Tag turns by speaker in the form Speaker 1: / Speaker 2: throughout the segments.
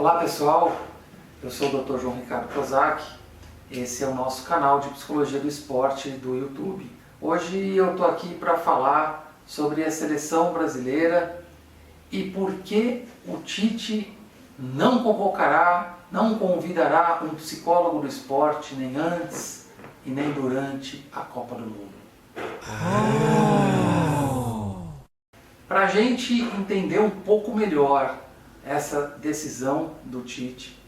Speaker 1: Olá pessoal, eu sou o Dr. João Ricardo Kozak, esse é o nosso canal de Psicologia do Esporte do YouTube. Hoje eu estou aqui para falar sobre a seleção brasileira e por que o Tite não convocará, não convidará um psicólogo do esporte nem antes e nem durante a Copa do Mundo. Para a gente entender um pouco melhor essa decisão do Tite,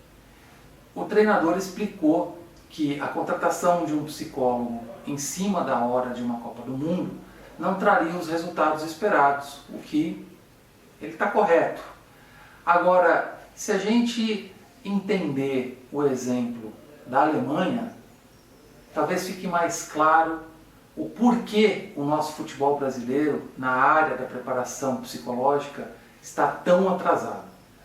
Speaker 1: o treinador explicou que a contratação de um psicólogo em cima da hora de uma Copa do Mundo não traria os resultados esperados, o que ele está correto. Agora, se a gente entender o exemplo da Alemanha, talvez fique mais claro o porquê o nosso futebol brasileiro, na área da preparação psicológica, está tão atrasado.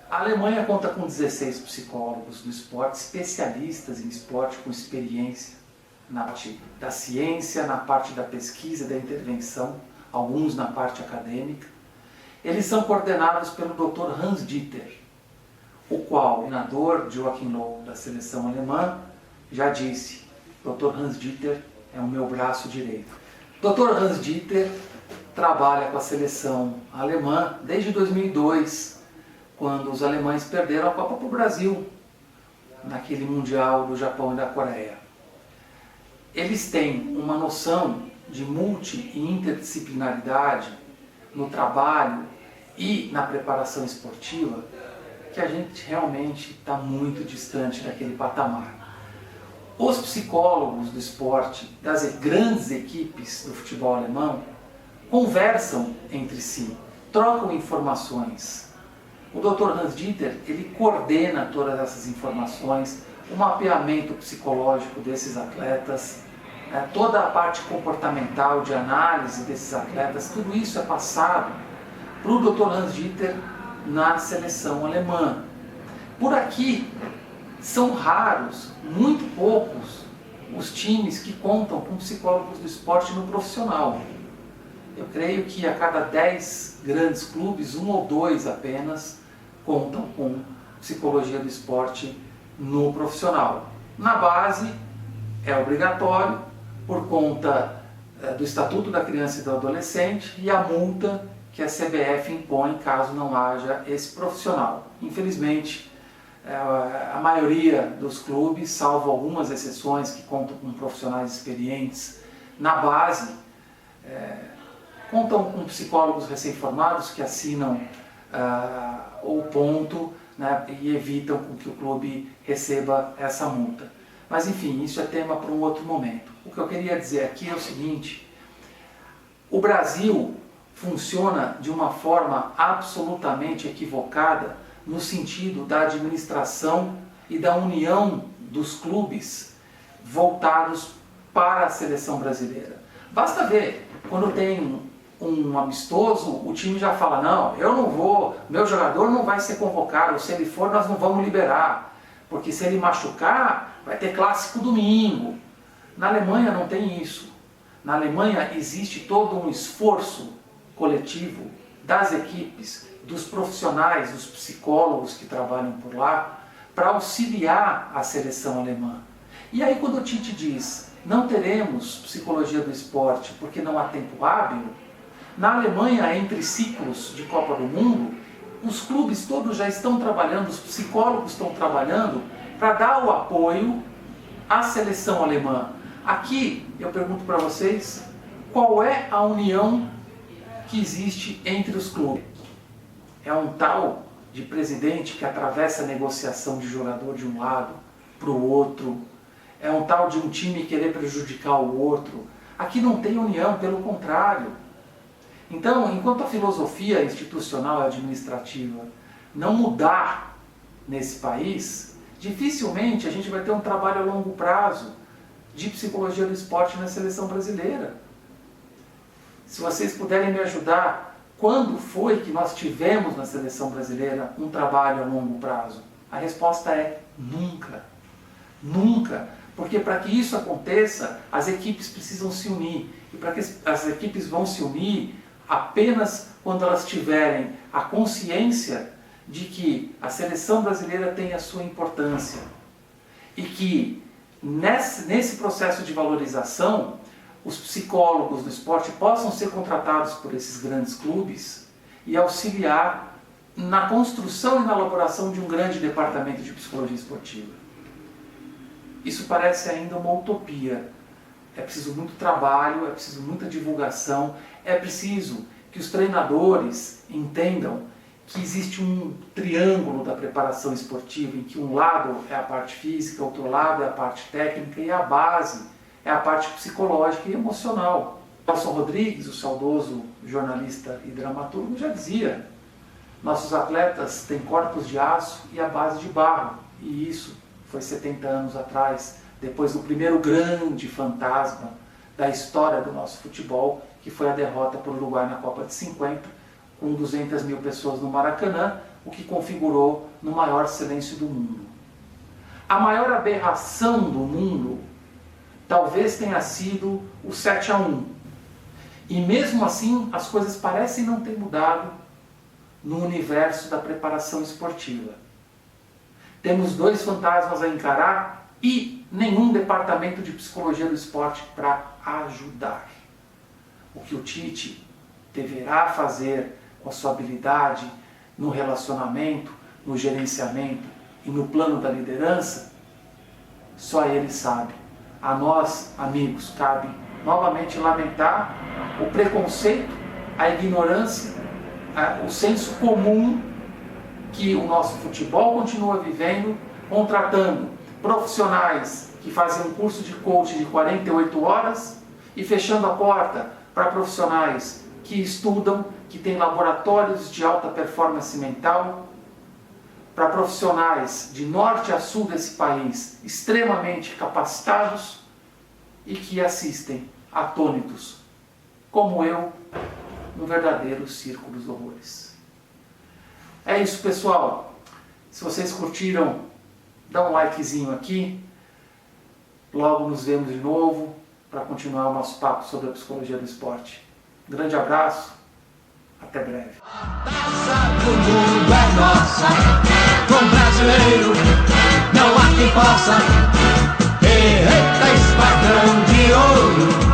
Speaker 1: A Alemanha conta com 16 psicólogos do esporte, especialistas em esporte com experiência na parte da ciência, na parte da pesquisa e da intervenção, alguns na parte acadêmica. Eles são coordenados pelo Dr. Hans Dieter, o qual, o treinador Joachim Löw da seleção alemã, já disse: Dr. Hans Dieter é o meu braço direito. Dr. Hans Dieter trabalha com a seleção alemã desde 2002, quando os alemães perderam a Copa para o Brasil, naquele Mundial do Japão e da Coreia. Eles têm uma noção de multi e interdisciplinaridade no trabalho e na preparação esportiva que a gente realmente está muito distante daquele patamar. Os psicólogos do esporte, das grandes equipes do futebol alemão, conversam entre si, trocam informações. O Dr. Hans Dieter, ele coordena todas essas informações, o mapeamento psicológico desses atletas, toda a parte comportamental de análise desses atletas, tudo isso é passado para o Dr. Hans Dieter na seleção alemã. Por aqui, são raros, muito poucos, os times que contam com psicólogos do esporte no profissional. Eu creio que a cada 10 grandes clubes, 1 ou 2 apenas contam com psicologia do esporte no profissional. Na base é obrigatório por conta do Estatuto da Criança e do Adolescente e a multa que a CBF impõe caso não haja esse profissional. Infelizmente, a maioria dos clubes, salvo algumas exceções que contam com profissionais experientes na base, contam com psicólogos recém-formados que assinam o ponto, né, e evitam que o clube receba essa multa. Mas enfim, isso é tema para um outro momento. O que eu queria dizer aqui é o seguinte: o Brasil funciona de uma forma absolutamente equivocada no sentido da administração e da união dos clubes voltados para a seleção brasileira. Basta ver, quando tem um amistoso, o time já fala: não, eu não vou, meu jogador não vai ser convocado, se ele for nós não vamos liberar, porque se ele machucar vai ter clássico domingo. Na Alemanha não tem isso. Na Alemanha existe todo um esforço coletivo das equipes, dos profissionais, dos psicólogos que trabalham por lá, para auxiliar a seleção alemã. E aí quando o Tite diz: não teremos psicologia do esporte porque não há tempo hábil, na Alemanha, entre ciclos de Copa do Mundo, os clubes todos já estão trabalhando, os psicólogos estão trabalhando para dar o apoio à seleção alemã. Aqui, eu pergunto para vocês, qual é a união que existe entre os clubes? É um tal de presidente que atravessa a negociação de jogador de um lado para o outro? É um tal de um time querer prejudicar o outro? Aqui não tem união, pelo contrário. Então, enquanto a filosofia institucional e administrativa não mudar nesse país, dificilmente a gente vai ter um trabalho a longo prazo de psicologia do esporte na seleção brasileira. Se vocês puderem me ajudar, quando foi que nós tivemos na seleção brasileira um trabalho a longo prazo? A resposta é nunca. Nunca. Porque para que isso aconteça, as equipes precisam se unir. E para que as equipes vão se unir apenas quando elas tiverem a consciência de que a seleção brasileira tem a sua importância e que nesse processo de valorização os psicólogos do esporte possam ser contratados por esses grandes clubes e auxiliar na construção e na elaboração de um grande departamento de psicologia esportiva. Isso parece ainda uma utopia. É preciso muito trabalho, é preciso muita divulgação, é preciso que os treinadores entendam que existe um triângulo da preparação esportiva, em que um lado é a parte física, outro lado é a parte técnica e a base é a parte psicológica e emocional. Nelson Rodrigues, o saudoso jornalista e dramaturgo, já dizia: nossos atletas têm corpos de aço e a base de barro. E isso foi 70 anos atrás, depois do primeiro grande fantasma da história do nosso futebol, que foi a derrota para o Uruguai na Copa de 50, com 200 mil pessoas no Maracanã, o que configurou no maior silêncio do mundo. A maior aberração do mundo talvez tenha sido o 7-1. E mesmo assim, as coisas parecem não ter mudado no universo da preparação esportiva. Temos dois fantasmas a encarar e nenhum departamento de psicologia do esporte para ajudar. O que o Tite deverá fazer com a sua habilidade no relacionamento, no gerenciamento e no plano da liderança, só ele sabe. A nós, amigos, cabe novamente lamentar o preconceito, a ignorância, o senso comum que o nosso futebol continua vivendo, contratando profissionais que fazem um curso de coaching de 48 horas e fechando a porta para profissionais que estudam, que têm laboratórios de alta performance mental, para profissionais de norte a sul desse país extremamente capacitados e que assistem atônitos, como eu, no verdadeiro circo dos horrores. É isso, pessoal. Se vocês curtiram, dá um likezinho aqui. Logo nos vemos de novo para continuar o nosso papo sobre a psicologia do esporte. Um grande abraço, até breve.
Speaker 2: A taça do mundo é nossa, com brasileiro não há quem possa. Eita, esquadrão de ouro.